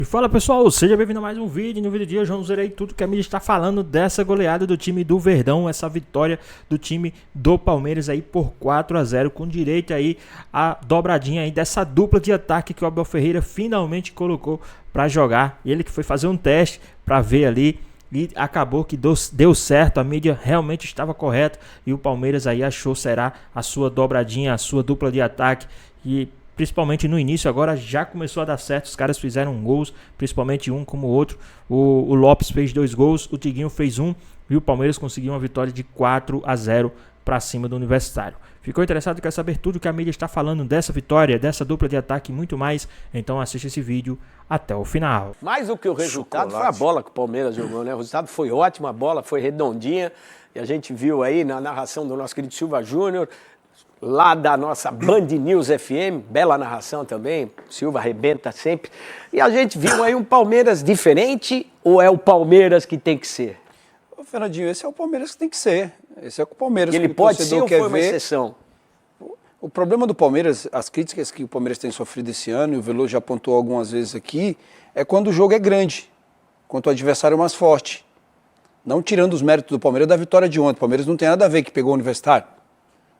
E fala pessoal, seja bem-vindo a mais um vídeo. No vídeo de hoje vamos ver aí tudo que a mídia está falando dessa goleada do time do Verdão, essa vitória do time do Palmeiras aí por 4-0, com direito aí a dobradinha aí dessa dupla de ataque que o Abel Ferreira finalmente colocou para jogar. Ele que foi fazer um teste para ver ali e acabou que deu certo, a mídia realmente estava correta e o Palmeiras aí achou será a sua dobradinha, a sua dupla de ataque e principalmente no início, agora já começou a dar certo, os caras fizeram gols, principalmente um como o outro, o Lopes fez 2 gols, o Tiguinho fez 1 e o Palmeiras conseguiu uma vitória de 4-0 para cima do Universitário. Ficou interessado e quer saber tudo que a mídia está falando dessa vitória, dessa dupla de ataque e muito mais? Então assista esse vídeo até o final. Mais do que o resultado foi a bola que o Palmeiras jogou, né? O resultado foi ótimo, a bola foi redondinha e a gente viu aí na narração do nosso querido Silva Júnior, lá da nossa Band News FM, bela narração também, Silva arrebenta sempre. E a gente viu aí um Palmeiras diferente ou é o Palmeiras que tem que ser? Ô, Fernandinho, esse é o Palmeiras que tem que ser. Esse é o Palmeiras E ele que o pode torcedor ser ou quer foi uma ver. exceção? O problema do Palmeiras, as críticas que o Palmeiras tem sofrido esse ano, e o Veloso já apontou algumas vezes aqui, é quando o jogo é grande, quando o adversário é mais forte. Não tirando os méritos do Palmeiras da vitória de ontem. O Palmeiras não tem nada a ver que pegou o Universitário.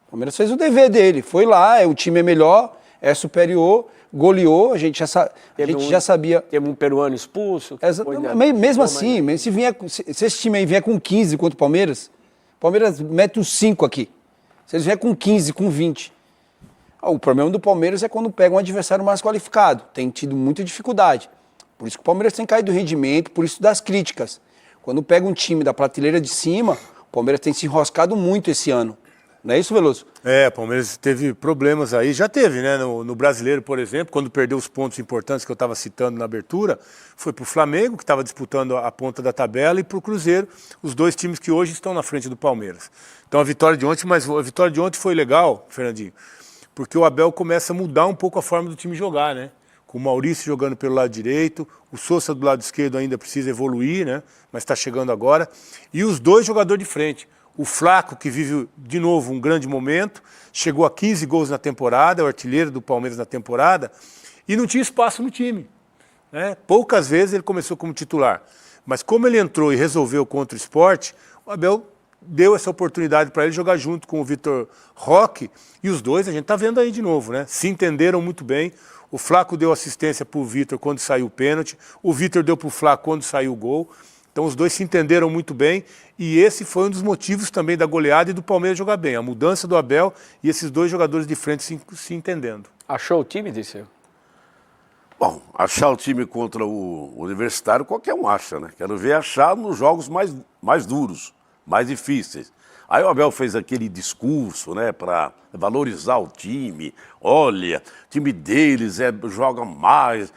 O Palmeiras fez o dever dele, foi lá, o time é melhor, é superior, goleou, a gente já sabia. Teve um peruano expulso. Mesmo assim, se esse time aí vier com 15 contra o Palmeiras mete uns 5 aqui. Se eles vier com 15, com 20. O problema do Palmeiras é quando pega um adversário mais qualificado. Tem tido muita dificuldade. Por isso que o Palmeiras tem caído do rendimento, por isso das críticas. Quando pega um time da prateleira de cima, o Palmeiras tem se enroscado muito esse ano. Não é isso, Veloso? O Palmeiras teve problemas aí, já teve, né? No Brasileiro, por exemplo, quando perdeu os pontos importantes que eu estava citando na abertura, foi para o Flamengo, que estava disputando a ponta da tabela, e para o Cruzeiro, os dois times que hoje estão na frente do Palmeiras. Então a vitória de ontem foi legal, Fernandinho, porque o Abel começa a mudar um pouco a forma do time jogar, né? Com o Maurício jogando pelo lado direito, o Sousa do lado esquerdo ainda precisa evoluir, né? Mas está chegando agora, e os dois jogadores de frente. O Flaco, que vive de novo um grande momento, chegou a 15 gols na temporada, é o artilheiro do Palmeiras na temporada, e não tinha espaço no time, né? Poucas vezes ele começou como titular. Mas como ele entrou e resolveu contra o Sport, o Abel deu essa oportunidade para ele jogar junto com o Vitor Roque, e os dois, a gente está vendo aí de novo, né? Se entenderam muito bem. O Flaco deu assistência para o Vitor quando saiu o pênalti, o Vitor deu para o Flaco quando saiu o gol. Então os dois se entenderam muito bem e esse foi um dos motivos também da goleada e do Palmeiras jogar bem. A mudança do Abel e esses dois jogadores de frente se entendendo. Achou o time, Disseu? Bom, achar o time contra o Universitário qualquer um acha, né? Quero ver achar nos jogos mais duros, mais difíceis. Aí o Abel fez aquele discurso, né, para valorizar o time. Olha, o time deles joga mais.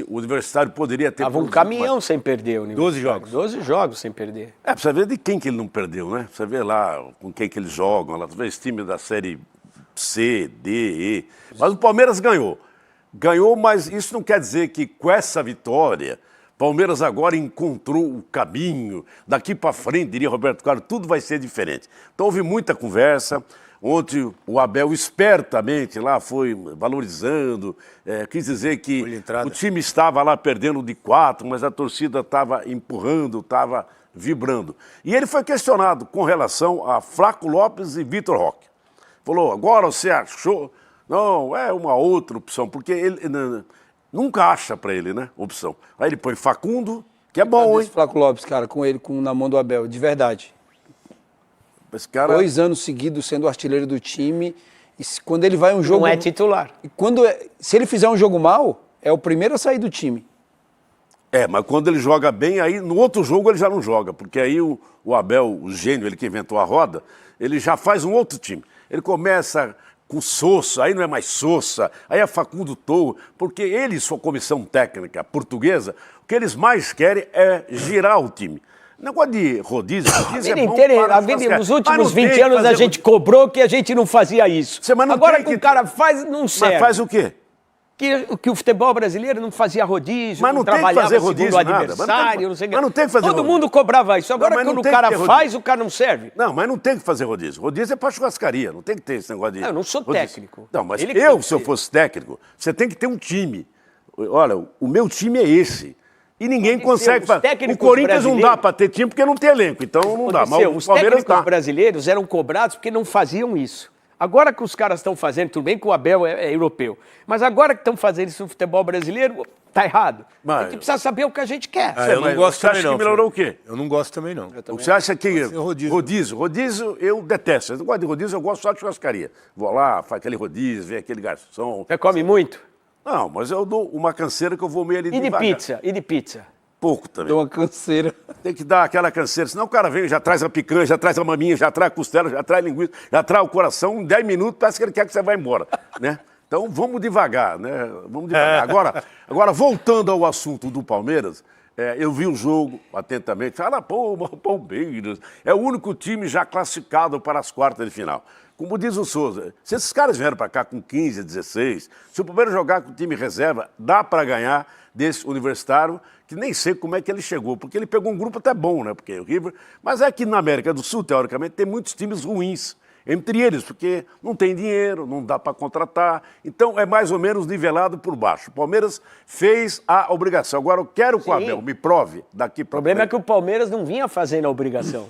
O Universitário poderia ter... Tava um caminhão sem perder. 12 jogos. 12 jogos sem perder. Precisa ver de quem que ele não perdeu, né? Precisa ver lá com quem que eles jogam. Lá, esse time da Série C, D, E. Mas o Palmeiras ganhou. Ganhou, mas isso não quer dizer que com essa vitória... Palmeiras agora encontrou o caminho, daqui para frente, diria Roberto Carlos, tudo vai ser diferente. Então houve muita conversa, ontem o Abel espertamente lá foi valorizando, quis dizer que o time estava lá perdendo de 4, mas a torcida estava empurrando, estava vibrando. E ele foi questionado com relação a Flaco Lopes e Vitor Roque. Falou, agora você achou? Não, é uma outra opção, porque ele... Nunca acha pra ele, né, opção. Aí ele põe Facundo, que é bom, hein? Flaco Lopes, cara, com ele na mão do Abel, de verdade. Esse cara... 2 anos seguidos sendo artilheiro do time, e quando ele vai um jogo... Não é titular. E se ele fizer um jogo mal, é o primeiro a sair do time. Mas quando ele joga bem, aí no outro jogo ele já não joga, porque aí o Abel, o gênio, ele que inventou a roda, ele já faz um outro time. Ele começa... com Sousa, aí não é mais Sousa, aí é Facundo Toro, porque eles, sua comissão técnica portuguesa, o que eles mais querem é girar o time. Negócio de rodízio é bom para nos últimos 20 anos a gente cobrou que a gente não fazia isso. Agora que o cara faz, não serve. Mas faz o quê? Que o futebol brasileiro não fazia rodízio, mas não trabalhava tem que fazer rodízio, segundo o adversário, não sei o que. Mas não tem que fazer Todo rodízio. mundo cobrava isso. Agora quando o cara faz, o cara não serve. Não, mas não tem que fazer rodízio. Rodízio é para churrascaria, não tem que ter esse negócio de... Eu não sou técnico. Não, mas se eu fosse técnico, você tem que ter um time. olha, o meu time é esse. E ninguém consegue fazer. O Corinthians não dá para ter time porque não tem elenco, então não dá. Mas os técnicos brasileiros eram cobrados porque não faziam isso. Agora que os caras estão fazendo, tudo bem que o Abel é europeu, mas agora que estão fazendo isso no futebol brasileiro, tá errado. A gente precisa saber o que a gente quer. Eu não gosto também, não. Você acha que melhorou o quê? Eu não gosto também, não. Você acha que rodízio eu detesto. Eu não gosto de rodízio, eu gosto só de churrascaria. Vou lá, faz aquele rodízio, vem aquele garçom. Você come muito? Não, mas eu dou uma canseira que eu vou meio ali devagar. E de pizza? Pouco também. Deu uma canseira. Tem que dar aquela canseira, senão o cara vem, já traz a picanha, já traz a maminha, já traz a costela, já traz a linguiça, já traz o coração, em 10 minutos parece que ele quer que você vá embora, né? Então vamos devagar, né? Vamos devagar. Agora, voltando ao assunto do Palmeiras, eu vi o jogo atentamente. Fala, pô, Palmeiras é o único time já classificado para as quartas de final. Como diz o Souza, se esses caras vieram para cá com 15, 16, se o Palmeiras jogar com o time reserva, dá para ganhar desse Universitário, que nem sei como é que ele chegou, porque ele pegou um grupo até bom, né? Porque o River. Mas é que na América do Sul, teoricamente, tem muitos times ruins. Entre eles, porque não tem dinheiro, não dá para contratar. Então é mais ou menos nivelado por baixo. O Palmeiras fez a obrigação. Agora eu quero que o Abel me prove daqui para frente. O problema é que o Palmeiras não vinha fazendo a obrigação.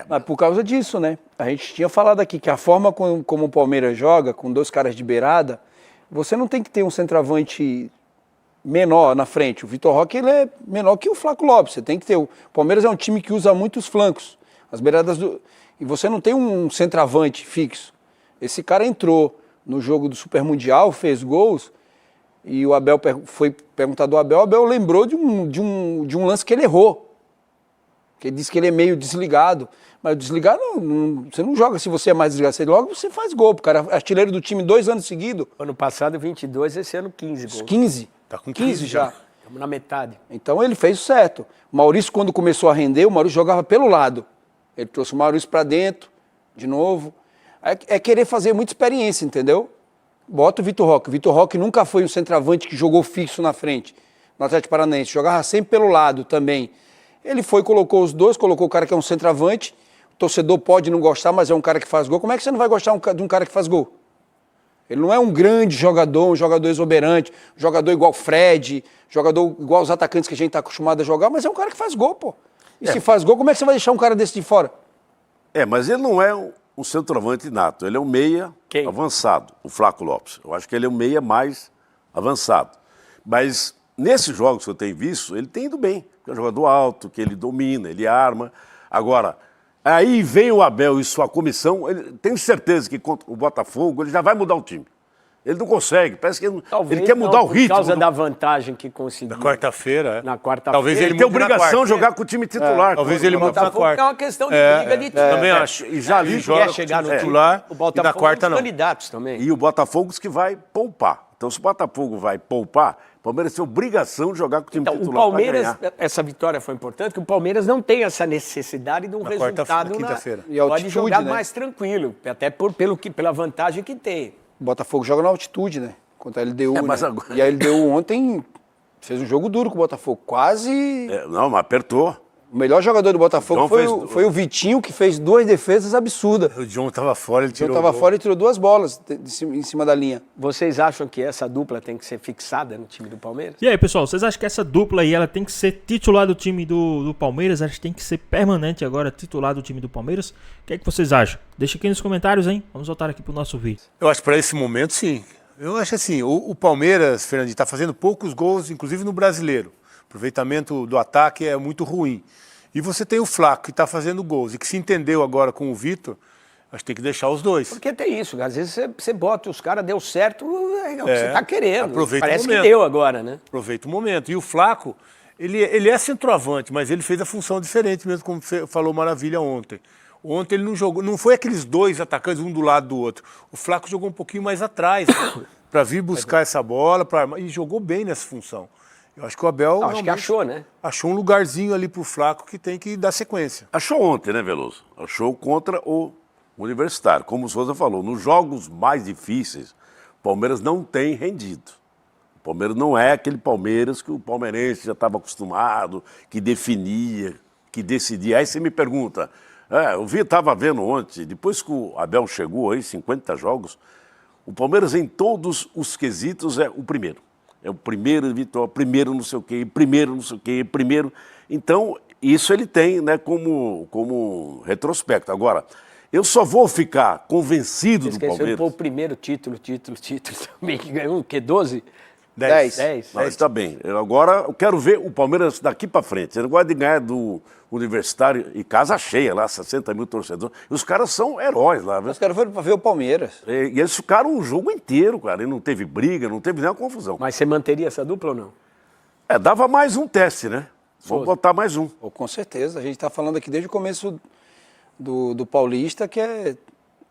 Mas por causa disso, né? A gente tinha falado aqui que a forma como o Palmeiras joga, com 2 caras de beirada, você não tem que ter um centroavante menor na frente. O Vitor Roque ele é menor que o Flaco Lopes. Você tem que ter. O Palmeiras é um time que usa muitos flancos. As beiradas E você não tem um centroavante fixo. Esse cara entrou no jogo do Super Mundial, fez gols, e o Abel foi perguntado ao Abel, o Abel lembrou de um lance que ele errou. Que ele disse que ele é meio desligado. Mas desligar, você não joga se você é mais desligado. Logo você faz gol. O cara é artilheiro do time 2 anos seguidos. Ano passado 22, esse ano 15 gols. 15? Tá com 15 já. Estamos na metade. Então ele fez o certo. O Maurício, quando começou a render, o Maurício jogava pelo lado. Ele trouxe o Maurício para dentro, de novo. É querer fazer muita experiência, entendeu? Bota o Vitor Roque. O Vitor Roque nunca foi um centroavante que jogou fixo na frente, no Atlético Paranaense. Jogava sempre pelo lado também. Ele foi, colocou os dois, colocou o cara que é um centroavante. O torcedor pode não gostar, mas é um cara que faz gol. Como é que você não vai gostar de um cara que faz gol? Ele não é um grande jogador, um jogador exuberante, um jogador igual Fred, jogador igual os atacantes que a gente está acostumado a jogar, mas é um cara que faz gol, pô. E se faz gol, como é que você vai deixar um cara desse de fora? Mas ele não é um centroavante nato, ele é um meia avançado, o Flaco Lopes. Eu acho que ele é um meia mais avançado. Mas nesses jogos que eu tenho visto, ele tem ido bem. É um jogador alto, que ele domina, ele arma. Agora, aí vem o Abel e sua comissão, tenho certeza que contra o Botafogo ele já vai mudar o time. Ele não consegue, parece que ele quer mudar o ritmo. Por causa da vantagem que conseguiu. Na quarta-feira, Na quarta-feira. Talvez ele tem obrigação de jogar com o time titular. Talvez ele mude na quarta. É uma questão de briga de time. Também acho. E já ali Quer chegar no titular o Botafogo e na quarta é um dos não. candidatos também. E o Botafogo que vai poupar. Então, se o Botafogo vai poupar, o Palmeiras tem obrigação de jogar com o time titular. O Palmeiras, essa vitória foi importante, que o Palmeiras não tem essa necessidade de um resultado quinta-feira. E altitude, pode jogar né? mais tranquilo, até pela vantagem que tem. O Botafogo joga na altitude, né? Contra a LDU, mas né? agora- E a LDU ontem fez um jogo duro com o Botafogo. Quase... Não, mas apertou. O melhor jogador do Botafogo foi o Vitinho, que fez 2 defesas absurdas. O John estava fora, ele Ele tirou. estava fora e tirou 2 bolas em cima da linha. Vocês acham que essa dupla tem que ser fixada no time do Palmeiras? E aí, pessoal, vocês acham que essa dupla aí ela tem que ser titular do time do Palmeiras? Elas tem que ser permanente agora, titular do time do Palmeiras? O que é que vocês acham? Deixa aqui nos comentários, hein? Vamos voltar aqui pro nosso vídeo. Eu acho que para esse momento, sim. Eu acho assim, o Palmeiras, Fernandinho, está fazendo poucos gols, inclusive no Brasileiro. O aproveitamento do ataque é muito ruim. E você tem o Flaco, que está fazendo gols, e que se entendeu agora com o Vitor, acho que tem que deixar os dois. Porque tem isso, às vezes você bota os caras, deu certo, é o que você está querendo. Aproveita o Parece que momento. deu agora, né? Aproveita o momento. E o Flaco, ele é centroavante, mas ele fez a função diferente mesmo, como falou Maravilha ontem. Ontem ele não jogou, não foi aqueles 2 atacantes, um do lado do outro. O Flaco jogou um pouquinho mais atrás, para vir buscar essa bola, e jogou bem nessa função. Eu acho que o Abel Acho que achou, né? achou um lugarzinho ali pro Flaco que tem que dar sequência. Achou ontem, né, Veloso? Achou contra o Universitário. Como o Souza falou, nos jogos mais difíceis, o Palmeiras não tem rendido. O Palmeiras não é aquele Palmeiras que o palmeirense já estava acostumado, que definia, que decidia. Aí você me pergunta, eu estava vendo ontem, depois que o Abel chegou aí, 50 jogos, o Palmeiras em todos os quesitos é o primeiro. É o primeiro vitória, primeiro não sei o quê, primeiro não sei o quê, primeiro... Então, isso ele tem, né, como retrospecto. Agora, eu só vou ficar convencido do Palmeiras... Pô, o primeiro título também, que ganhou o quê? 12? 10. Mas está bem. Agora eu quero ver o Palmeiras daqui para frente. Você não gosta de ganhar do Universitário e casa cheia lá, 60 mil torcedores. E os caras são heróis lá, viu? Os caras foram para ver o Palmeiras. E eles ficaram o jogo inteiro, cara. E não teve briga, não teve nenhuma confusão. Mas você manteria essa dupla ou não? Dava mais um teste, né? Vamos botar mais um. Oh, com certeza. A gente está falando aqui desde o começo do Paulista que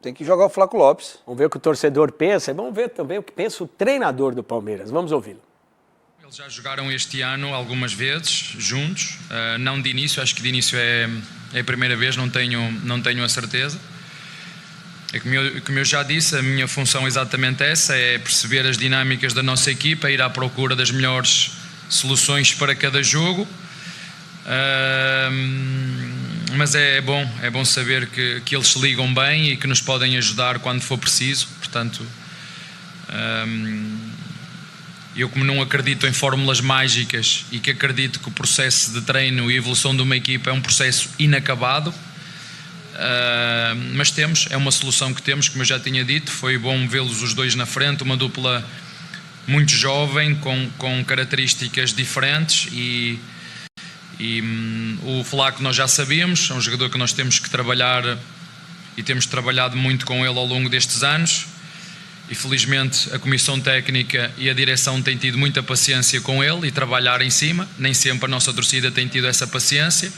tem que jogar o Flaco Lopes. Vamos ver o que o torcedor pensa e vamos ver também o que pensa o treinador do Palmeiras. Vamos ouvi-lo. Eles já jogaram este ano algumas vezes juntos, não de início, acho que de início é a primeira vez, não tenho a certeza. Como eu já disse, a minha função é exatamente essa, é perceber as dinâmicas da nossa equipa, ir à procura das melhores soluções para cada jogo. Mas é bom saber que eles se ligam bem e que nos podem ajudar quando for preciso. Portanto, eu, como não acredito em fórmulas mágicas e que acredito que o processo de treino e evolução de uma equipa é um processo inacabado, mas é uma solução que temos, como eu já tinha dito. Foi bom vê-los os dois na frente, uma dupla muito jovem, com características diferentes e o Flaco nós já sabíamos, é um jogador que nós temos que trabalhar e temos trabalhado muito com ele ao longo destes anos e felizmente a comissão técnica e a direção têm tido muita paciência com ele e trabalhar em cima. Nem sempre a nossa torcida tem tido essa paciência,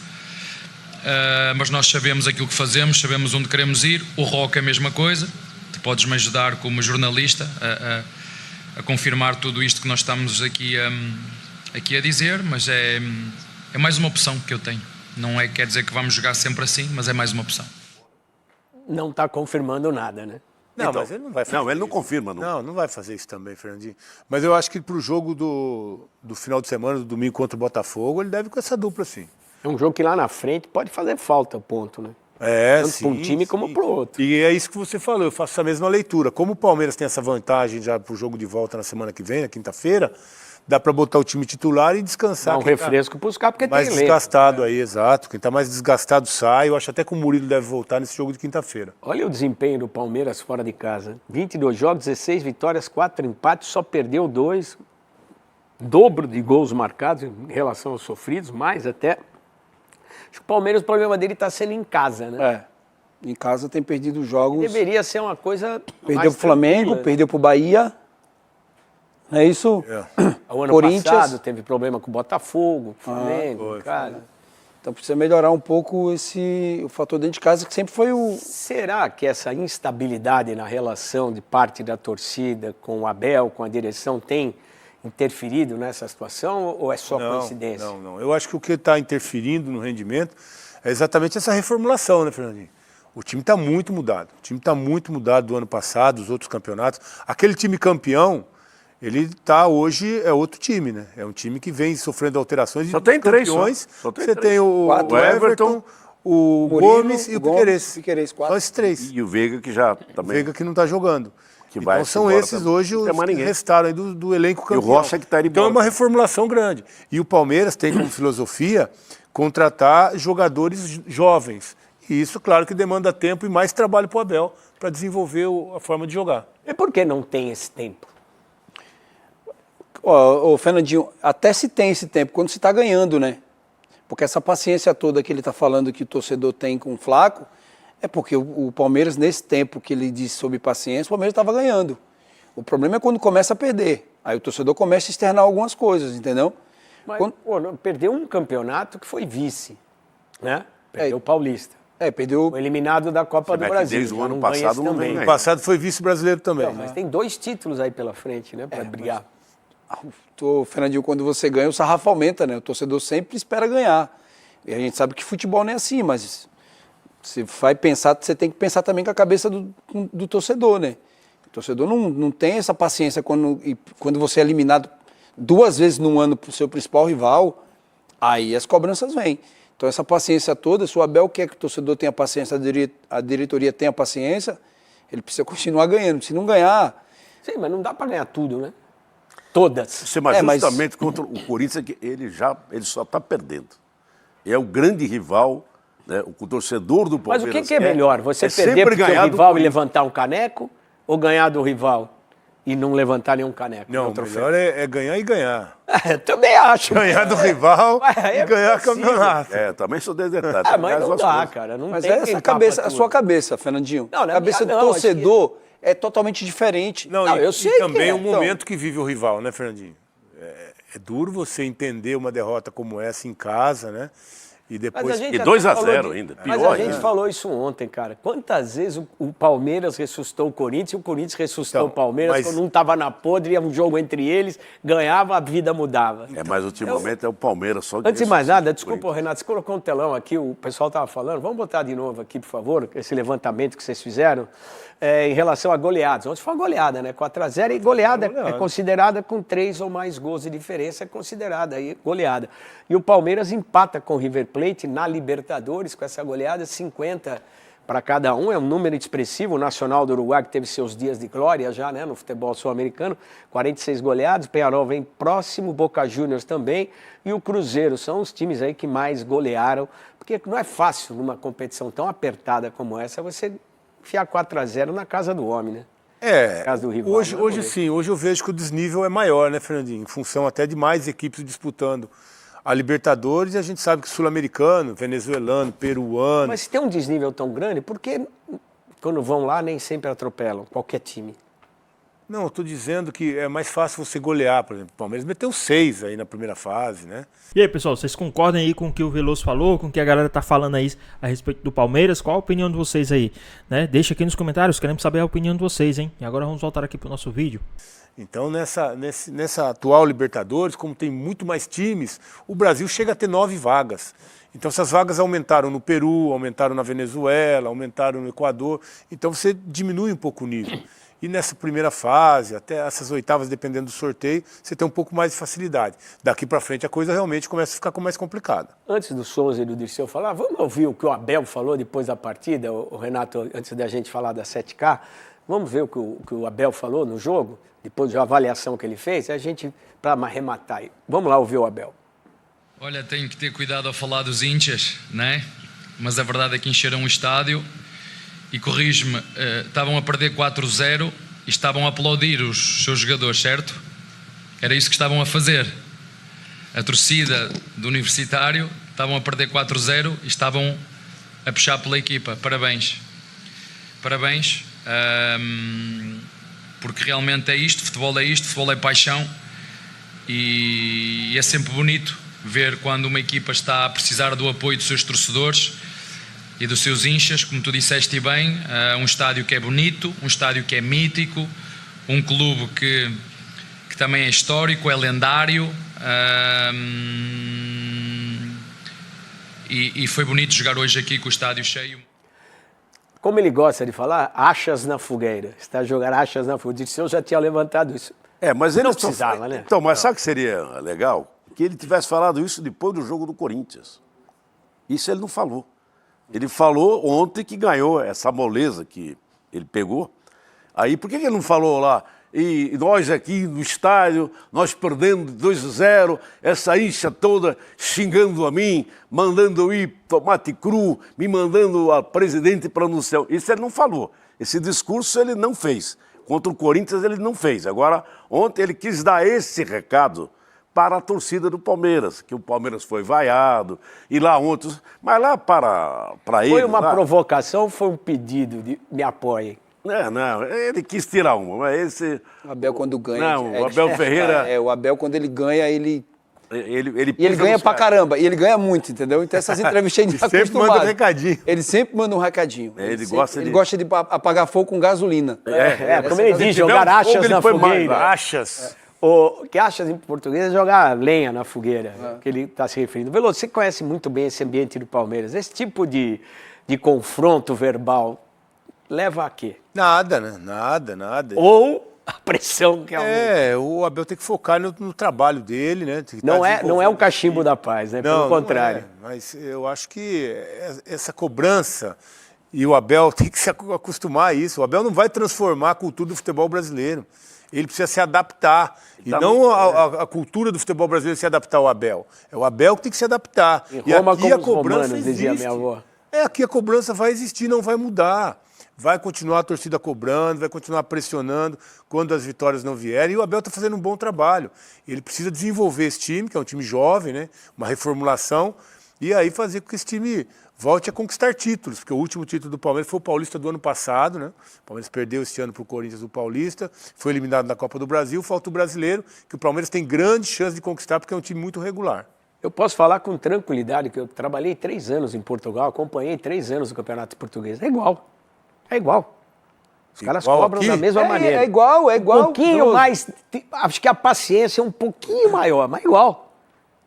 mas nós sabemos aquilo que fazemos, sabemos onde queremos ir. O Roque é a mesma coisa, tu podes-me ajudar como jornalista a confirmar tudo isto que nós estamos aqui a dizer, mas é mais uma opção que eu tenho. Não quer dizer que vamos jogar sempre assim, mas é mais uma opção. Não está confirmando nada, né? Não, Então, mas ele não vai fazer não, ele não isso. confirma. Não. Não vai fazer isso também, Fernandinho. Mas eu acho que para o jogo do final de semana, do domingo contra o Botafogo, ele deve com essa dupla, sim. É um jogo que lá na frente pode fazer falta, ponto, né? Tanto Sim. para um time como para o outro. E é isso que você falou, eu faço essa mesma leitura. Como o Palmeiras tem essa vantagem já para o jogo de volta na semana que vem, na quinta-feira, dá para botar o time titular e descansar. Dá um refresco para os caras, porque mais tem elenco. desgastado aí, exato. Quem está mais desgastado sai. Eu acho até que o Murilo deve voltar nesse jogo de quinta-feira. Olha o desempenho do Palmeiras fora de casa. 22 jogos, 16 vitórias, 4 empates, só perdeu 2. Dobro de gols marcados em relação aos sofridos, mais até. Acho que o Palmeiras, o problema dele está sendo em casa, né? Em casa tem perdido jogos. Deveria ser uma coisa. Perdeu pro Flamengo, perdeu pro Bahia. É isso? O ano Corinthians. passado teve problema com o Botafogo, Flamengo, cara. Então precisa melhorar um pouco o fator dentro de casa, que sempre foi o... Será que essa instabilidade na relação de parte da torcida com o Abel, com a direção, tem interferido nessa situação ou é só coincidência? Não. Eu acho que o que está interferindo no rendimento é exatamente essa reformulação, né, Fernandinho? O time está muito mudado. O time está muito mudado do ano passado, dos outros campeonatos. Aquele time campeão, ele está hoje, é outro time, né? É um time que vem sofrendo alterações. Só tem três, campeões. só tem Você três. tem o Everton, o Murilo, Gomes e o Gomes, Piquerez. 4. Só esses três. E o Veiga que já também... O Veiga que não está jogando. vai Então são embora esses também. hoje Não os tem mais que ninguém. restaram aí do elenco campeão. E o Rocha que tá indo Então é embora. uma reformulação grande. E o Palmeiras tem como filosofia contratar jogadores jovens. E isso, claro, que demanda tempo e mais trabalho para o Abel para desenvolver a forma de jogar. E por que não tem esse tempo? Ô, Fernandinho, até se tem esse tempo, quando se está ganhando, né? Porque essa paciência toda que ele está falando que o torcedor tem com o Flaco, é porque o Palmeiras, nesse tempo que ele disse sobre paciência, o Palmeiras estava ganhando. O problema é quando começa a perder. Aí o torcedor começa a externar algumas coisas, entendeu? Mas, perdeu um campeonato que foi vice, né? Perdeu o Paulista. Perdeu... Foi eliminado da Copa do vê que Brasil. desde o já ano não ganha passado esse não também. vem No aí. passado foi vice-brasileiro também. Não, mas tem 2 títulos aí pela frente, né? Para brigar. Fernandinho, quando você ganha, o sarrafo aumenta, né? O torcedor sempre espera ganhar. E a gente sabe que futebol não é assim, mas você vai pensar, você tem que pensar também com a cabeça do torcedor, né? O torcedor não tem essa paciência quando você é eliminado 2 vezes num ano pro seu principal rival, aí as cobranças vêm. Então essa paciência toda, se o Abel quer que o torcedor tenha paciência, a diretoria tenha paciência, ele precisa continuar ganhando. Se não ganhar... Sim, mas não dá para ganhar tudo, né? Todas. Mas justamente contra o Corinthians, que ele só está perdendo. É o grande rival, né? O torcedor do Palmeiras. Mas o que é melhor? Você perder pro seu rival e levantar um caneco? Ou ganhar do rival e não levantar nenhum caneco? Não, o melhor é ganhar e ganhar. Também acho. Ganhar do rival e ganhar campeonato. Também sou desertado. Mas não dá, cara. Não Mas tem essa cabeça, a sua cabeça, Fernandinho. Não, a cabeça do torcedor é totalmente diferente. Não, eu sei e também que é. o momento que vive o rival, né, Fernandinho? É duro você entender uma derrota como essa em casa, né? E depois... E 2-0 ainda. Mas a gente falou isso ontem, cara. Quantas vezes o Palmeiras ressuscitou o Corinthians e o Corinthians ressuscitou o Palmeiras quando um estava na podre, ia um jogo entre eles, ganhava, a vida mudava. Mas ultimamente é o Palmeiras só que Antes de mais nada, desculpa, Renato, você colocou um telão aqui, o pessoal estava falando, vamos botar de novo aqui, por favor, esse levantamento que vocês fizeram, em relação a goleadas. Ontem foi uma goleada, né? 4-0, e goleada é considerada com 3 ou mais gols de diferença, é considerada aí goleada. E o Palmeiras empata com o River Plate na Libertadores, com essa goleada, 50 para cada um, é um número expressivo. O Nacional do Uruguai, que teve seus dias de glória já, né, no futebol sul-americano, 46 goleados, Peñarol vem próximo, Boca Juniors também, e o Cruzeiro, são os times aí que mais golearam, porque não é fácil numa competição tão apertada como essa, você enfiar 4-0 na casa do homem, né? Na casa do rival, hoje sim, hoje eu vejo que o desnível é maior, né, Fernandinho? Em função até de mais equipes disputando a Libertadores, e a gente sabe que sul-americano, venezuelano, peruano... Mas se tem um desnível tão grande, por que quando vão lá nem sempre atropelam qualquer time? Não, eu estou dizendo que é mais fácil você golear, por exemplo. O Palmeiras meteu 6 aí na primeira fase, né? E aí, pessoal, vocês concordam aí com o que o Veloso falou, com o que a galera tá falando aí a respeito do Palmeiras? Qual a opinião de vocês aí? Né? Deixa aqui nos comentários, queremos saber a opinião de vocês, hein? E agora vamos voltar aqui pro nosso vídeo. Então, nessa atual Libertadores, como tem muito mais times, o Brasil chega a ter 9 vagas. Então, essas vagas aumentaram no Peru, aumentaram na Venezuela, aumentaram no Equador. Então, você diminui um pouco o nível. E nessa primeira fase, até essas oitavas, dependendo do sorteio, você tem um pouco mais de facilidade. Daqui para frente a coisa realmente começa a ficar mais complicada. Antes do Souza e do Dirceu falar, vamos ouvir o que o Abel falou depois da partida, o Renato, antes da gente falar da 7K. Vamos ver o que o Abel falou no jogo, depois da avaliação que ele fez, a gente, para arrematar aí. Vamos lá ouvir o Abel. Olha, tenho que ter cuidado ao falar dos hinchas, né? Mas a verdade é que encheram o estádio. E corrige-me, estavam a perder 4-0 e estavam a aplaudir os seus jogadores, certo? Era isso que estavam a fazer. A torcida do Universitário estavam a perder 4-0 e estavam a puxar pela equipa. Parabéns. Parabéns, porque realmente é isto, futebol é paixão e é sempre bonito ver quando uma equipa está a precisar do apoio dos seus torcedores e dos seus hinchas, como tu disseste bem, um estádio que é bonito, um estádio que é mítico, um clube que também é histórico, é lendário, e foi bonito jogar hoje aqui com o estádio cheio. Como ele gosta de falar, achas na fogueira. Está a jogar achas na fogueira. O Dirceu já tinha levantado isso. Mas ele não precisava, né? Então, mas sabe o que seria legal? Que ele tivesse falado isso depois do jogo do Corinthians. Isso ele não falou. Ele falou ontem que ganhou essa moleza que ele pegou. Aí, por que ele não falou lá? E nós aqui no estádio, nós perdendo 2-0, essa incha toda xingando a mim, mandando eu ir tomate cru, me mandando a presidente para no céu. Isso ele não falou. Esse discurso ele não fez. Contra o Corinthians ele não fez. Agora, ontem ele quis dar esse recado para a torcida do Palmeiras, que o Palmeiras foi vaiado, e lá ontem... Mas lá para ele... Foi uma provocação ou foi um pedido de me apoiem? Não, ele quis tirar uma, mas esse... O Abel quando ganha... Não, o Abel Ferreira... O Abel quando ele ganha, ele ele ganha pra caramba, e ele ganha muito, sempre manda um recadinho. Ele sempre manda um recadinho. Ele gosta de apagar fogo com gasolina. Como ele diz, jogar achas na fogueira. Achas. O que achas em português é jogar lenha na fogueira, que ele está se referindo. Veloso, você conhece muito bem esse ambiente do Palmeiras. Esse tipo de confronto verbal leva a quê? Nada, né? Nada. Ou a pressão que aumenta. O Abel tem que focar no trabalho dele, né? Não é um cachimbo da paz, né? Pelo contrário. Mas eu acho que essa cobrança, e o Abel tem que se acostumar a isso. O Abel não vai transformar a cultura do futebol brasileiro. Ele precisa se adaptar. E não a cultura do futebol brasileiro se adaptar ao Abel. É o Abel que tem que se adaptar. Em Roma, aqui como a cobrança romanos, existe. dizia minha avó. Aqui a cobrança vai existir, não vai mudar. Vai continuar a torcida cobrando, vai continuar pressionando quando as vitórias não vierem. E o Abel está fazendo um bom trabalho. Ele precisa desenvolver esse time, que é um time jovem, né? Uma reformulação, e aí fazer com que esse time volte a conquistar títulos. Porque o último título do Palmeiras foi o Paulista do ano passado, né? O Palmeiras perdeu esse ano para o Corinthians do Paulista, foi eliminado na Copa do Brasil, falta o Brasileiro, que o Palmeiras tem grande chance de conquistar, porque é um time muito regular. Eu posso falar com tranquilidade que eu trabalhei 3 anos em Portugal, acompanhei 3 anos o Campeonato Português. É igual. É igual. Os caras Igual cobram aqui? da mesma maneira. É igual. Um pouquinho mais, acho que a paciência é um pouquinho maior, mas igual.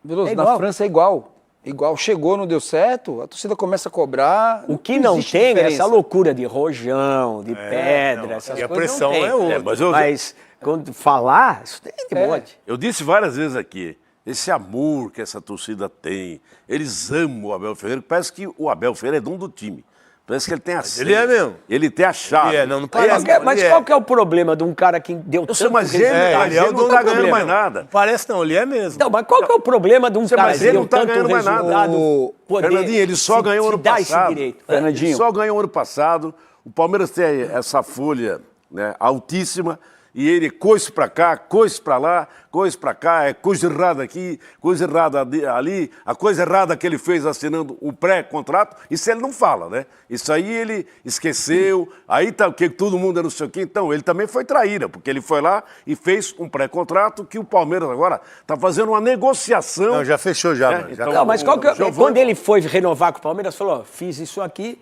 Veloso, É igual. na França é igual. Igual, chegou, não deu certo, a torcida começa a cobrar. O que não existe tem é diferença. essa loucura de rojão, de pedra, não, essas e a coisas pressão não tem. é outra. Mas quando falar, isso tem de monte. Eu disse várias vezes aqui, esse amor que essa torcida tem, eles amam o Abel Ferreira, parece que o Abel Ferreira é dono do time. Parece que ele tem a ele é mesmo. Ele tem a chave. Ele é, não parece. Mas qual que é o problema de um cara que deu Eu sei, tanto mas resultado? ele não tá ganhando mais nada. Não parece não, ele é mesmo. Não, mas qual que é o problema de um cara mas que ele deu não tá tanto ganhando mais nada. resultado? poder Fernandinho, ele só se- ganhou se ano dar esse passado. direito? Ele só ganhou ano passado. O Palmeiras tem essa folha, né, altíssima. E ele coisa pra cá, coisa pra lá, coisa pra cá, é coisa errada aqui, coisa errada ali, a coisa errada que ele fez assinando o pré-contrato, isso ele não fala, né? Isso aí ele esqueceu, aí tá que todo mundo é não sei o quê. Então, ele também foi traíra, porque ele foi lá e fez um pré-contrato que o Palmeiras agora tá fazendo uma negociação. Não, já fechou já. mano. então- Não, mas qual que é, Giovani- quando ele foi renovar com o Palmeiras, falou, ó, fiz isso aqui,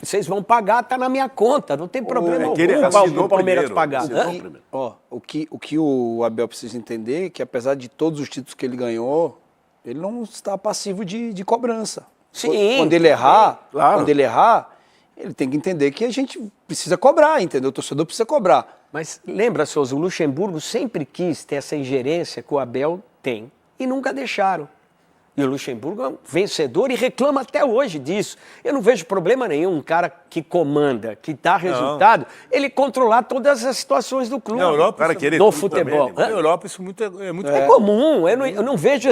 vocês vão pagar, tá na minha conta, não tem problema é que ele algum assinou o Palmeiras primeiro, pagar. assinou Hã? primeiro. Ó, o que o Abel precisa entender é que apesar de todos os títulos que ele ganhou, ele não está passivo de cobrança. Sim, Quando ele errar, claro. quando ele errar, ele tem que entender que a gente precisa cobrar, entendeu? O torcedor precisa cobrar. Mas lembra, Souza, o Luxemburgo sempre quis ter essa ingerência que o Abel tem e nunca deixaram. E o Luxemburgo é um vencedor e reclama até hoje disso. Eu não vejo problema nenhum um cara que comanda, que dá resultado, ele controlar todas as situações do clube, Na Europa, cara querer do tudo futebol. também, Na Europa isso é muito É comum, eu não vejo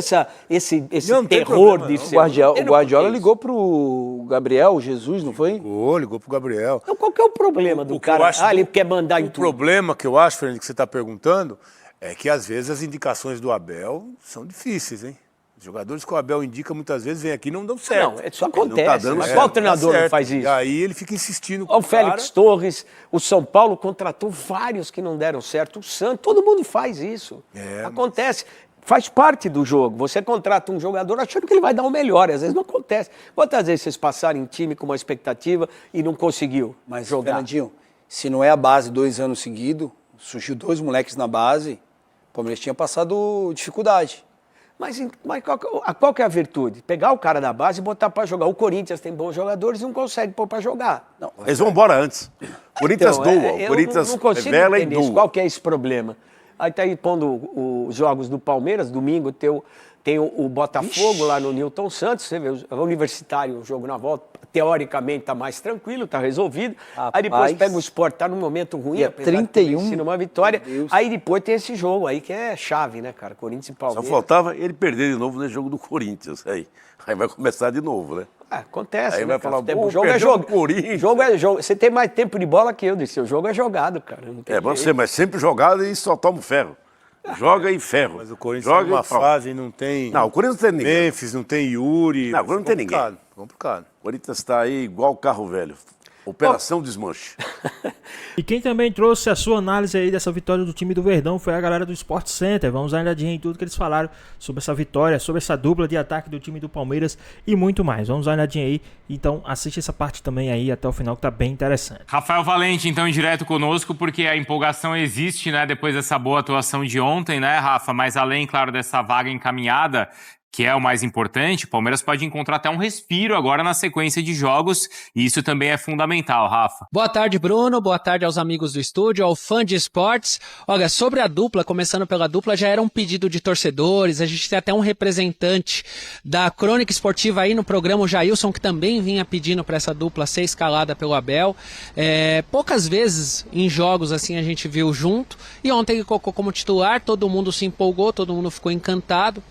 esse Não tem terror problema, de não. ser. O Eu não Guardiola vejo ligou pro Gabriel Jesus, não foi? ligou pro Gabriel. Então qual que é o problema do O que eu cara? acho Ele quer mandar em O tudo. problema que eu acho, Fernando, que você está perguntando, é que às vezes as indicações do Abel são difíceis, hein? Os jogadores que o Abel indica muitas vezes vêm aqui e não dão certo. Não, isso não tá acontece. dando Mas certo. qual treinador Dá não faz certo. isso? E aí ele fica insistindo com O Félix Torres, o São Paulo contratou vários que não deram certo. O Santos, todo mundo faz isso. Acontece. Faz parte do jogo. Você contrata um jogador achando que ele vai dar o melhor. Às vezes não acontece. Quantas vezes vocês passaram em time com uma expectativa e não conseguiu Mas, jogar? Fernandinho, se não é a base 2 anos seguidos, surgiu 2 moleques na base, o Palmeiras tinha passado dificuldade. Mas qual que é a virtude? Pegar o cara da base e botar pra jogar. O Corinthians tem bons jogadores e não consegue pôr pra jogar. Não, Eles vão embora antes. O Corinthians Então, doa, o eu Corinthians não consigo revela e entender isso. doa. Qual que é esse problema? Aí tá aí pondo os jogos do Palmeiras, domingo tem o Botafogo lá no Newton Santos, você vê, o Universitário, o jogo na volta, teoricamente tá mais tranquilo, tá resolvido. Aí depois Rapaz. pega o Sport, tá num momento ruim, Dia apesar de ter 31, vencido uma vitória. meu Deus. Aí depois tem esse jogo aí que é chave, né, cara? Corinthians e Só Palmeiras. faltava ele perder de novo nesse jogo do Corinthians. Aí vai começar de novo, né? Acontece, Aí né, vai cara? falar, Futebol- "Pô, o jogo é perdeu jogo. pro Corinthians." Jogo é jogo. Você tem mais tempo de bola que eu, disse. O jogo é jogado, cara. Não tem Você, jeito. mas sempre jogado e só toma o ferro. Joga e ferro. Mas o Corinthians Joga tem uma e pau. fase, não tem Não, o Corinthians não tem ninguém. Memphis, não tem Yuri. Não, agora não tem ninguém. Complicado. O Corinthians está aí igual carro velho. Operação Desmanche. E quem também trouxe a sua análise aí dessa vitória do time do Verdão foi a galera do Sport Center. Vamos dar uma olhadinha em tudo que eles falaram sobre essa vitória, sobre essa dupla de ataque do time do Palmeiras e muito mais. Vamos dar uma olhadinha aí. Então assiste essa parte também aí até o final que tá bem interessante. Rafael Valente, então, em direto conosco, porque a empolgação existe, né, depois dessa boa atuação de ontem, né, Rafa? Mas além, claro, dessa vaga encaminhada, que é o mais importante, o Palmeiras pode encontrar até um respiro agora na sequência de jogos, e isso também é fundamental, Rafa. Boa tarde, Bruno. Boa tarde aos amigos do estúdio, ao fã de esportes. Olha, sobre a dupla, começando pela dupla, já era um pedido de torcedores, a gente tem até um representante da Crônica Esportiva aí no programa, o Jailson, que também vinha pedindo para essa dupla ser escalada pelo Abel. Poucas vezes em jogos assim a gente viu junto, e ontem ele colocou como titular, todo mundo se empolgou, todo mundo ficou encantado.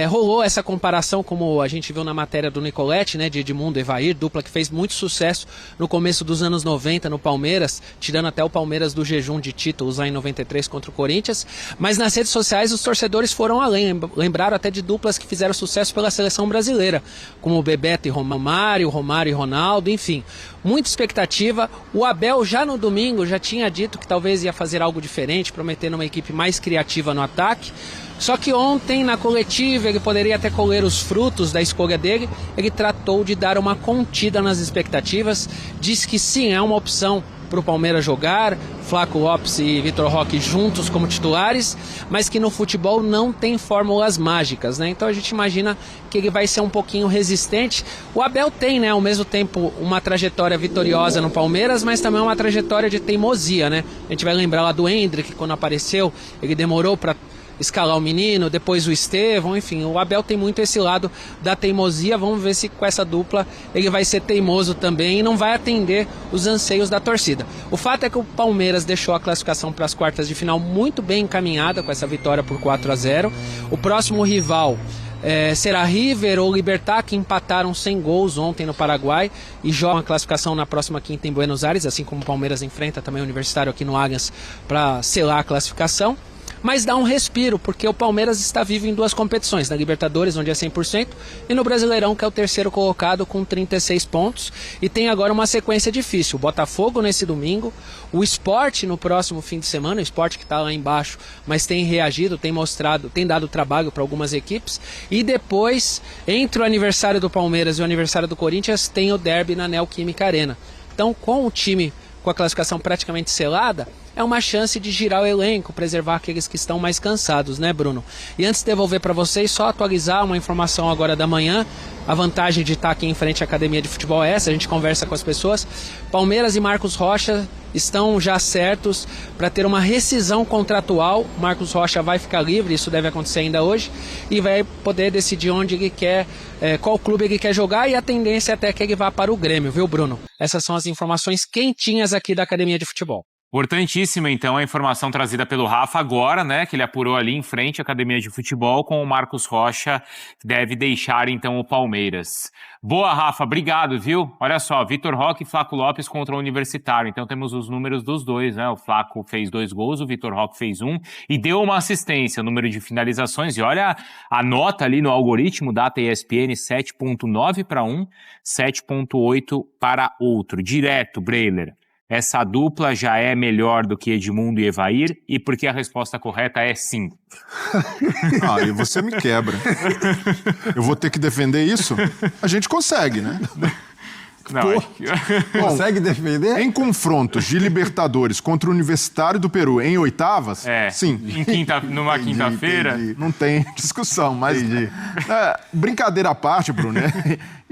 Rolou essa comparação, como a gente viu na matéria do Nicolete, né, de Edmundo e Evair, dupla que fez muito sucesso no começo dos anos 90 no Palmeiras, tirando até o Palmeiras do jejum de títulos lá em 93 contra o Corinthians. Mas nas redes sociais os torcedores foram além, lembraram até de duplas que fizeram sucesso pela seleção brasileira, como o Bebeto e Romário, Romário e Ronaldo, enfim. Muita expectativa. O Abel já no domingo já tinha dito que talvez ia fazer algo diferente, prometendo uma equipe mais criativa no ataque. Só que ontem, na coletiva, ele poderia até colher os frutos da escolha dele. Ele tratou de dar uma contida nas expectativas. Diz que sim, é uma opção para o Palmeiras jogar, Flaco Lopes e Vitor Roque juntos como titulares, mas que no futebol não tem fórmulas mágicas, né? Então a gente imagina que ele vai ser um pouquinho resistente. O Abel tem, né, ao mesmo tempo, uma trajetória vitoriosa no Palmeiras, mas também uma trajetória de teimosia, né? A gente vai lembrar lá do Hendrick, quando apareceu, ele demorou para escalar o menino, depois o Estevão, enfim, o Abel tem muito esse lado da teimosia. Vamos ver se com essa dupla ele vai ser teimoso também e não vai atender os anseios da torcida. O fato é que o Palmeiras deixou a classificação para as quartas de final muito bem encaminhada com essa vitória por 4-0. O próximo rival será River ou Libertad, que empataram sem gols ontem no Paraguai e jogam a classificação na próxima quinta em Buenos Aires, assim como o Palmeiras enfrenta também o Universitário aqui no Allianz para selar a classificação. Mas dá um respiro, porque o Palmeiras está vivo em duas competições, na Libertadores, onde é 100%, e no Brasileirão, que é o terceiro colocado, com 36 pontos, e tem agora uma sequência difícil. O Botafogo nesse domingo, o Sport no próximo fim de semana, o Sport que está lá embaixo, mas tem reagido, tem mostrado, tem dado trabalho para algumas equipes, e depois, entre o aniversário do Palmeiras e o aniversário do Corinthians, tem o derby na Neoquímica Arena. Então, com o time com a classificação praticamente selada, é uma chance de girar o elenco, preservar aqueles que estão mais cansados, né, Bruno? E antes de devolver para vocês, só atualizar uma informação agora da manhã. A vantagem de estar aqui em frente à Academia de Futebol é essa, a gente conversa com as pessoas. Palmeiras e Marcos Rocha estão já certos para ter uma rescisão contratual. Marcos Rocha vai ficar livre, isso deve acontecer ainda hoje, e vai poder decidir onde ele quer, qual clube ele quer jogar, e a tendência é até que ele vá para o Grêmio, viu, Bruno? Essas são as informações quentinhas aqui da Academia de Futebol. Importantíssima, então, a informação trazida pelo Rafa agora, né, que ele apurou ali em frente à Academia de Futebol com o Marcos Rocha, que deve deixar, então, o Palmeiras. Boa, Rafa, obrigado, viu? Olha só, Vitor Roque e Flaco Lopes contra o Universitário, então temos os números dos dois, né, o Flaco fez 2 gols, o Vitor Roque fez 1 e deu uma assistência, o número de finalizações, e olha a nota ali no algoritmo, data ESPN, 7.9 para um, 7.8 para outro, direto, Breiler. Essa dupla já é melhor do que Edmundo e Evair, e porque a resposta correta é sim. E você me quebra. Eu vou ter que defender isso? A gente consegue, né? Consegue defender? Em confrontos de Libertadores contra o Universitário do Peru em oitavas, sim. Numa quinta-feira. Não tem discussão, mas brincadeira à parte, Bruno.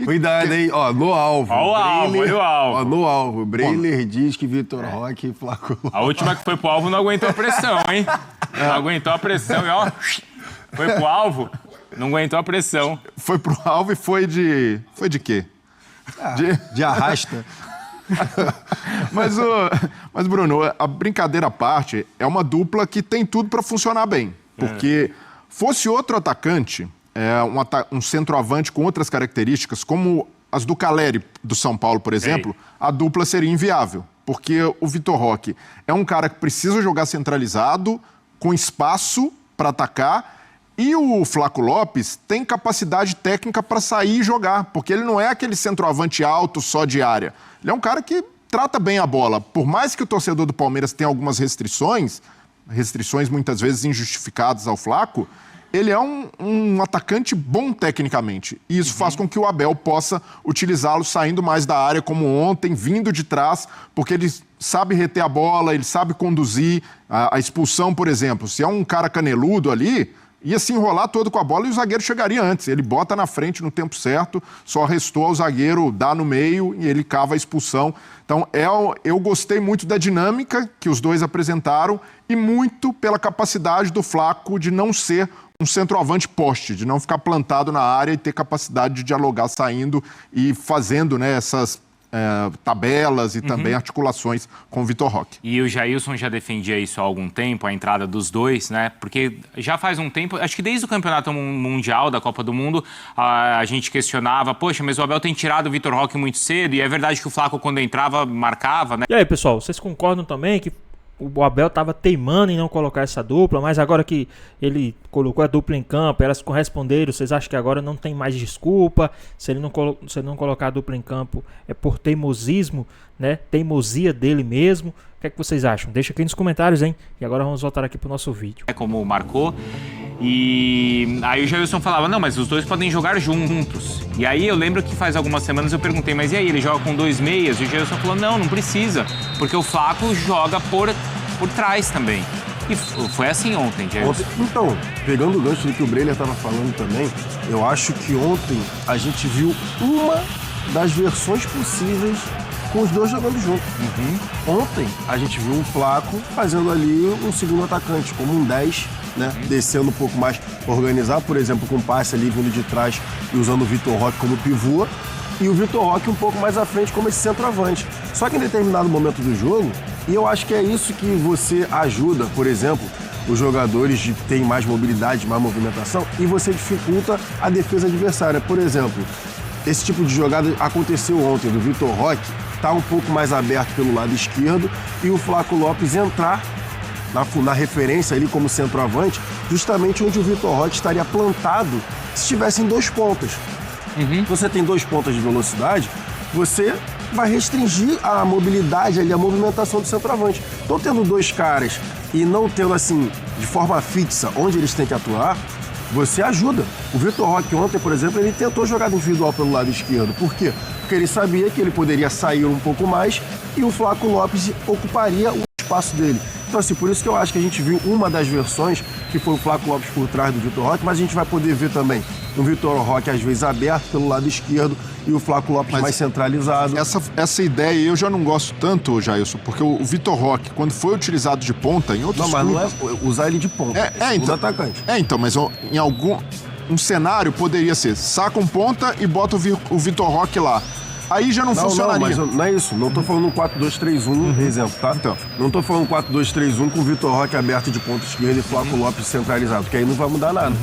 Cuidado, hein? No alvo. Olha o alvo. No alvo. Breiler diz que Vitor Roque e Flaco Lopes. A última que foi pro alvo não aguentou a pressão, hein? Não aguentou a pressão e foi pro alvo, não aguentou a pressão. Foi pro alvo e foi de quê? De arrasta. Mas, Bruno, a brincadeira à parte é uma dupla que tem tudo para funcionar bem. Porque fosse outro atacante, um centroavante com outras características, como as do Caleri do São Paulo, por exemplo, a dupla seria inviável. Porque o Vitor Roque é um cara que precisa jogar centralizado, com espaço para atacar. E o Flaco Lopes tem capacidade técnica para sair e jogar, porque ele não é aquele centroavante alto só de área. Ele é um cara que trata bem a bola. Por mais que o torcedor do Palmeiras tenha algumas restrições muitas vezes injustificadas ao Flaco, ele é um atacante bom tecnicamente. E isso faz com que o Abel possa utilizá-lo saindo mais da área, como ontem, vindo de trás, porque ele sabe reter a bola, ele sabe conduzir. A expulsão, por exemplo, se é um cara caneludo ali, ia se enrolar todo com a bola e o zagueiro chegaria antes. Ele bota na frente no tempo certo, só restou ao zagueiro dar no meio e ele cava a expulsão. Então, eu gostei muito da dinâmica que os dois apresentaram e muito pela capacidade do Flaco de não ser um centroavante poste, de não ficar plantado na área e ter capacidade de dialogar saindo e fazendo, né, essas tabelas e também articulações com o Vitor Roque. E o Jailson já defendia isso há algum tempo, a entrada dos dois, né? Porque já faz um tempo, acho que desde o Campeonato Mundial da Copa do Mundo, a gente questionava, poxa, mas o Abel tem tirado o Vitor Roque muito cedo, e é verdade que o Flaco, quando entrava, marcava, né? E aí, pessoal, vocês concordam também que o Abel estava teimando em não colocar essa dupla, mas agora que ele colocou a dupla em campo, elas corresponderam, vocês acham que agora não tem mais desculpa? Se ele não colocar a dupla em campo é por teimosismo, né? Teimosia dele mesmo? O que é que vocês acham? Deixa aqui nos comentários, hein? E agora vamos voltar aqui pro nosso vídeo. É como marcou. E aí o Jailson falava, não, mas os dois podem jogar juntos. E aí eu lembro que faz algumas semanas eu perguntei, mas e aí, ele joga com 2 meias? E o Jailson falou, não precisa, porque o Flaco joga por trás também. E foi assim ontem, Jailson. Então, pegando o gancho do que o Breler estava falando também, eu acho que ontem a gente viu uma das versões possíveis com os dois jogando juntos. Ontem a gente viu um Flaco fazendo ali um segundo atacante, como um 10, né? Descendo um pouco mais, organizar, por exemplo, com um passe ali vindo de trás e usando o Vitor Roque como pivô, e o Vitor Roque um pouco mais à frente como esse centroavante. Só que em determinado momento do jogo, e eu acho que é isso que você ajuda, por exemplo, os jogadores de que têm mais mobilidade, mais movimentação, e você dificulta a defesa adversária. Por exemplo, esse tipo de jogada aconteceu ontem, do Vitor Roque tá um pouco mais aberto pelo lado esquerdo e o Flaco Lopes entrar na referência ali como centroavante, justamente onde o Vitor Roque estaria plantado se tivessem 2 pontas. Se você tem 2 pontas de velocidade, você vai restringir a mobilidade ali, a movimentação do centroavante. Então, tendo 2 caras e não tendo, assim, de forma fixa onde eles têm que atuar, você ajuda. O Vitor Roque ontem, por exemplo, ele tentou jogada individual pelo lado esquerdo. Por quê? Porque ele sabia que ele poderia sair um pouco mais e o Flaco Lopes ocuparia o espaço dele. Então, assim, por isso que eu acho que a gente viu uma das versões, que foi o Flaco Lopes por trás do Vitor Roque, mas a gente vai poder ver também o Vitor Roque, às vezes, aberto pelo lado esquerdo e o Flaco Lopes mais centralizado. Essa ideia eu já não gosto tanto, Jailson, porque o Vitor Roque, quando foi utilizado de ponta, em outros clubes... Não, mas não é usar ele de ponta, então, atacante. Então, mas em algum... Um cenário poderia ser, saca um ponta e bota o Vitor Roque lá. Aí já não funcionaria. Não, mas não é isso. Não tô falando um 4-2-3-1, exemplo, tá? Então. Não tô falando 4-2-3-1 com o Vitor Roque aberto de ponta esquerda e Flaco Lopes centralizado, que aí não vai mudar nada.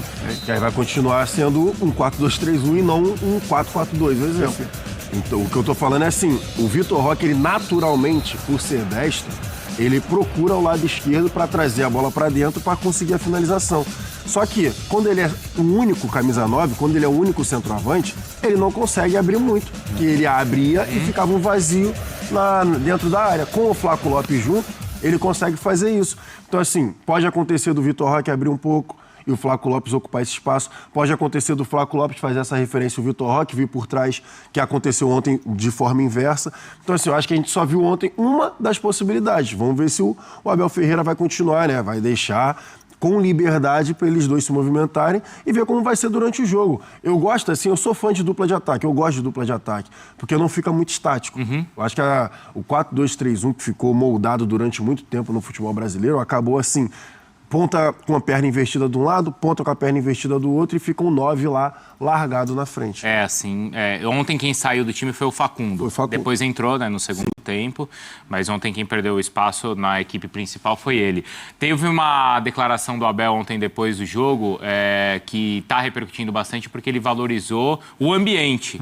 Que aí vai continuar sendo um 4-2-3-1 e não um 4-4-2, por exemplo. Então, o que eu tô falando é assim, o Vitor Roque, ele naturalmente, por ser destro, ele procura o lado esquerdo para trazer a bola para dentro para conseguir a finalização. Só que, quando ele é o único camisa 9, quando ele é o único centroavante, ele não consegue abrir muito. Porque ele abria e ficava um vazio dentro da área. Com o Flaco Lopes junto, ele consegue fazer isso. Então, assim, pode acontecer do Vitor Roque abrir um pouco e o Flaco Lopes ocupar esse espaço. Pode acontecer do Flaco Lopes fazer essa referência, o Vitor Roque vir por trás, que aconteceu ontem de forma inversa. Então, assim, eu acho que a gente só viu ontem uma das possibilidades. Vamos ver se o Abel Ferreira vai continuar, né? Vai deixar com liberdade para eles dois se movimentarem e ver como vai ser durante o jogo. Eu gosto, assim, eu sou fã de dupla de ataque, eu gosto de dupla de ataque, porque não fica muito estático. Eu acho que o 4-2-3-1 que ficou moldado durante muito tempo no futebol brasileiro acabou assim, ponta com a perna investida de um lado, ponta com a perna investida do outro e fica um 9 lá largado na frente. Ontem quem saiu do time foi o Facundo. Depois entrou, né, no segundo tempo, mas ontem quem perdeu o espaço na equipe principal foi ele. Teve uma declaração do Abel ontem depois do jogo que está repercutindo bastante porque ele valorizou o ambiente.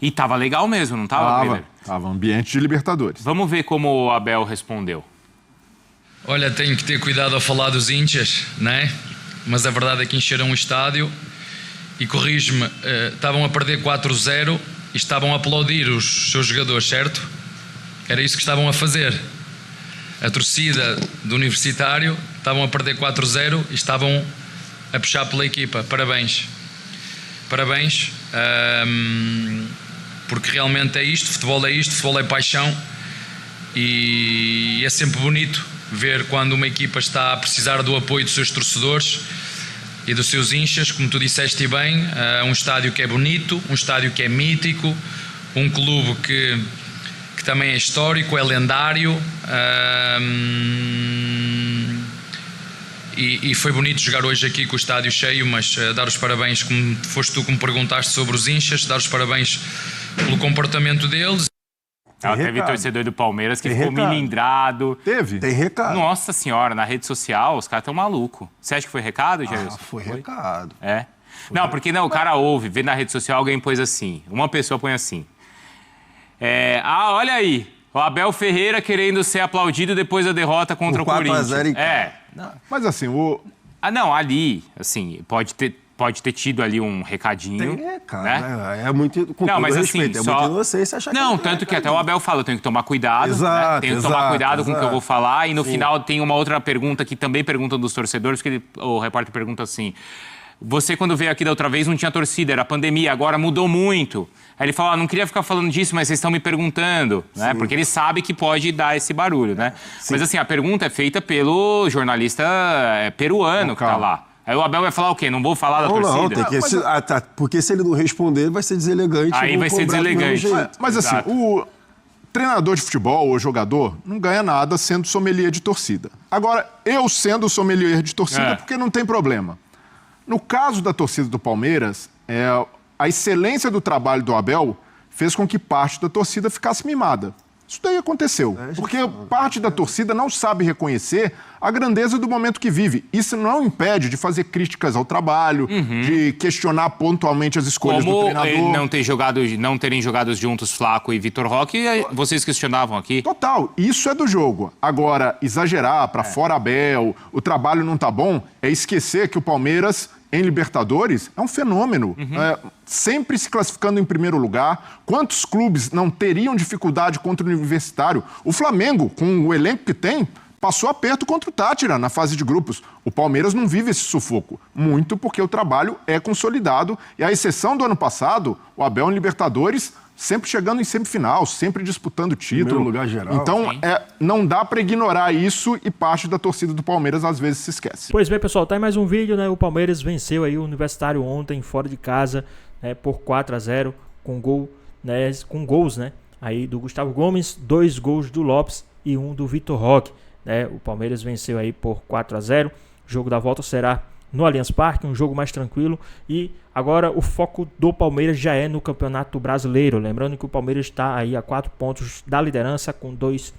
E tava legal mesmo, não tava? Tava ambiente de Libertadores. Vamos ver como o Abel respondeu. Olha, tenho que ter cuidado a falar dos índios, né? Mas a verdade é que encheram o estádio e, corrijo-me, estavam a perder 4-0 e estavam a aplaudir os seus jogadores, certo? Era isso que estavam a fazer. A torcida do Universitário estavam a perder 4-0 e estavam a puxar pela equipa. Parabéns. Parabéns, porque realmente é isto, futebol é paixão e é sempre bonito ver quando uma equipa está a precisar do apoio dos seus torcedores e dos seus hinchas, como tu disseste bem, um estádio que é bonito, um estádio que é mítico, um clube que também é histórico, é lendário, e foi bonito jogar hoje aqui com o estádio cheio, mas dar os parabéns, como foste tu que me perguntaste sobre os hinchas, dar os parabéns pelo comportamento deles. Teve torcedor do Palmeiras que ficou milindrado. Teve? Tem recado. Nossa senhora, na rede social, os caras estão malucos. Você acha que foi recado, Jailson? Foi recado. É? Não, porque o cara ouve, vê na rede social, alguém pôs assim. Uma pessoa põe assim. Olha aí, o Abel Ferreira querendo ser aplaudido depois da derrota contra o Corinthians. 4-0 em casa. Mas assim, ali, assim, pode ter tido ali um recadinho. Tem recado, né? É muito, com todo mas respeito, assim, é muito inocência achar não, que tanto que até o Abel fala, eu tenho que tomar cuidado, exato, tenho que tomar cuidado com o que eu vou falar, e no Sim. final tem uma outra pergunta que também perguntam dos torcedores, que o repórter pergunta assim, você quando veio aqui da outra vez não tinha torcida, era pandemia, agora mudou muito. Aí ele fala, não queria ficar falando disso, mas vocês estão me perguntando, né? Porque ele sabe que pode dar esse barulho, né? Sim. Mas assim, a pergunta é feita pelo jornalista peruano que tá lá. Aí o Abel vai falar o quê? Não vou falar da torcida? Não, tem que... porque se ele não responder, vai ser deselegante. Aí vai ser deselegante. Mas assim, o treinador de futebol ou jogador não ganha nada sendo sommelier de torcida. Agora, eu sendo sommelier de torcida, porque não tem problema. No caso da torcida do Palmeiras, a excelência do trabalho do Abel fez com que parte da torcida ficasse mimada. Isso daí aconteceu, porque parte da torcida não sabe reconhecer a grandeza do momento que vive. Isso não impede de fazer críticas ao trabalho, de questionar pontualmente as escolhas do treinador. Como não terem jogado juntos Flaco e Vitor Roque, vocês questionavam aqui? Total, isso é do jogo. Agora, exagerar para fora Abel, o trabalho não tá bom, é esquecer que o Palmeiras, em Libertadores, é um fenômeno. Sempre se classificando em primeiro lugar. Quantos clubes não teriam dificuldade contra o Universitário? O Flamengo, com o elenco que tem, passou aperto contra o Tátira na fase de grupos. O Palmeiras não vive esse sufoco. Muito porque o trabalho é consolidado. E à exceção do ano passado, o Abel em Libertadores sempre chegando em semifinal, sempre disputando o título. Primeiro lugar geral. Então, não dá para ignorar isso e parte da torcida do Palmeiras às vezes se esquece. Pois bem, pessoal, tá aí mais um vídeo, né? O Palmeiras venceu aí o Universitário ontem, fora de casa, né, por 4-0, com gols, né? Aí do Gustavo Gomes, 2 gols do Lopes e 1 do Vitor Roque, né? O Palmeiras venceu aí por 4-0. O jogo da volta será no Allianz Parque, um jogo mais tranquilo. E agora o foco do Palmeiras já é no Campeonato Brasileiro. Lembrando que o Palmeiras está aí a 4 pontos da liderança, com dois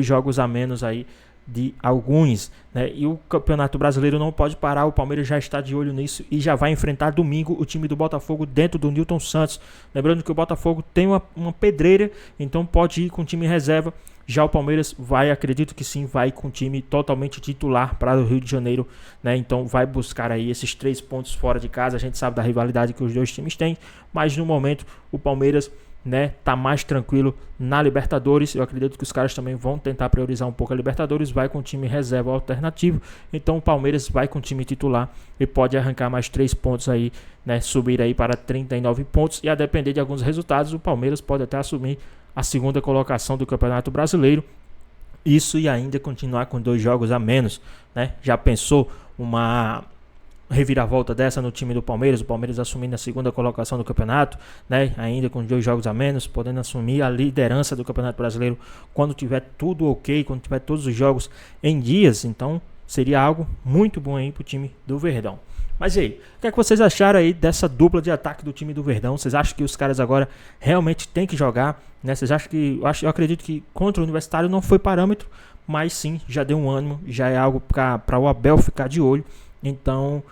jogos a menos aí de alguns, né? E o Campeonato Brasileiro não pode parar. O Palmeiras já está de olho nisso e já vai enfrentar domingo o time do Botafogo dentro do Newton Santos. Lembrando que o Botafogo tem uma pedreira, então pode ir com o time reserva. Já o Palmeiras acredito que sim, vai com o time totalmente titular para o Rio de Janeiro, né? Então vai buscar aí esses 3 pontos fora de casa. A gente sabe da rivalidade que os dois times têm, mas no momento o Palmeiras, né, tá mais tranquilo na Libertadores. Eu acredito que os caras também vão tentar priorizar um pouco a Libertadores, vai com o time reserva alternativo. Então o Palmeiras vai com o time titular e pode arrancar mais 3 pontos aí, né, subir aí para 39 pontos, e a depender de alguns resultados o Palmeiras pode até assumir a segunda colocação do Campeonato Brasileiro. Isso e ainda continuar com 2 jogos a menos, né? Já pensou uma reviravolta dessa no time do Palmeiras, o Palmeiras assumindo a segunda colocação do campeonato, né? Ainda com 2 jogos a menos, podendo assumir a liderança do Campeonato Brasileiro quando tiver tudo ok, quando tiver todos os jogos em dias. Então seria algo muito bom aí pro time do Verdão. Mas e aí, o que é que vocês acharam aí dessa dupla de ataque do time do Verdão? Vocês acham que os caras agora realmente têm que jogar, né? Vocês acham que... Eu acredito que contra o Universitário não foi parâmetro, mas sim, já deu um ânimo, já é algo para o Abel ficar de olho. Então,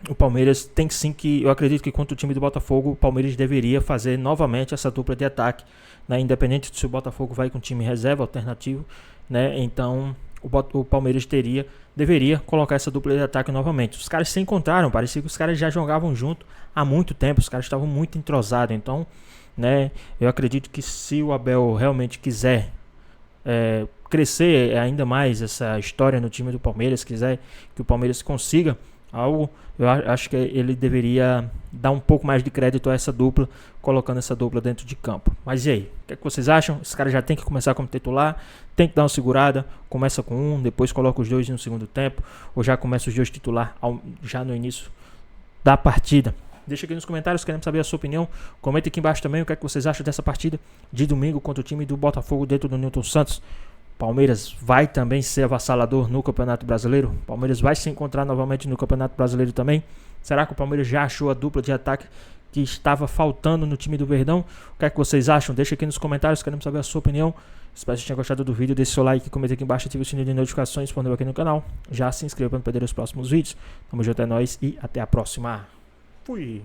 o Palmeiras tem sim que... Eu acredito que contra o time do Botafogo, o Palmeiras deveria fazer novamente essa dupla de ataque, né? Independente se o Botafogo vai com time reserva, alternativo, né? Então o Palmeiras deveria colocar essa dupla de ataque novamente. Os caras se encontraram, parecia que os caras já jogavam junto há muito tempo, os caras estavam muito entrosados. Então, né, eu acredito que se o Abel realmente quiser crescer ainda mais essa história no time do Palmeiras, quiser que o Palmeiras consiga Eu acho que ele deveria dar um pouco mais de crédito a essa dupla, colocando essa dupla dentro de campo. Mas e aí? O que vocês acham? Esse cara já tem que começar como titular, tem que dar uma segurada, começa com um, depois coloca os dois no segundo tempo, ou já começa os dois titular já no início da partida? Deixa aqui nos comentários, queremos saber a sua opinião. Comenta aqui embaixo também o que é que vocês acham dessa partida de domingo contra o time do Botafogo dentro do Newton Santos. Palmeiras vai também ser avassalador no Campeonato Brasileiro? Palmeiras vai se encontrar novamente no Campeonato Brasileiro também? Será que o Palmeiras já achou a dupla de ataque que estava faltando no time do Verdão? O que é que vocês acham? Deixa aqui nos comentários, queremos saber a sua opinião. Espero que você tenha gostado do vídeo, deixe seu like, comenta aqui embaixo, ative o sininho de notificações, se for novo aqui no canal. Já se inscreva para não perder os próximos vídeos. Tamo junto, é nóis e até a próxima. Fui!